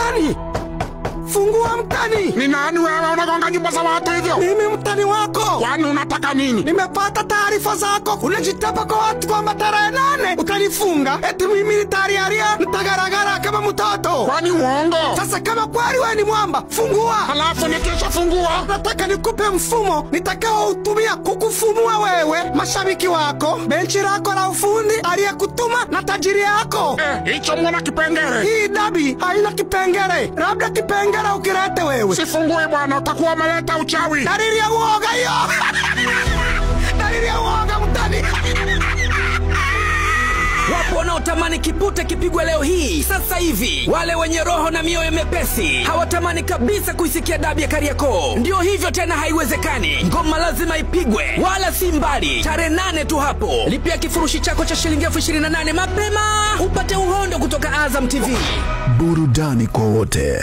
mtani. Fungua mtani. Ni nani wewe unagonga nyumba za watu hivyo? Mimi mtani wako. Kwani unataka nini? Nimepata taarifa zako. Unajitapa kwa watu kwamba tarehe 8 utanifunga. Eti mimi nitariaria, nitagaragara kama mtoto. Kwani uongo? Sasa kama kweli wewe ni mwamba, fungua. Halafu nikisha fungua, nataka nikupe mfumo nitakao utumia kukufumua wewe, mashabiki wako, benchi lako la ufundi, aliyekutuma na tajiri yako. Hicho mbona kipengele? Hii dabi haina kipengele. Labda kipengele ukilete wewe. Sifungui bwana, utakuwa umeleta uchawi. Dalili ya uoga hiyo. Dalili ya uoga mtani. Wapo wanaotamani kipute kipigwe leo hii sasa hivi. Wale wenye roho na mioyo mepesi hawatamani kabisa kuisikia dabi ya Kariakoo. Ndio hivyo tena, haiwezekani. Ngoma lazima ipigwe, wala si mbali. Tarehe 8 tu hapo. Lipia kifurushi chako cha shilingi 28 mapema upate uhondo kutoka Azam TV. Burudani kwa wote.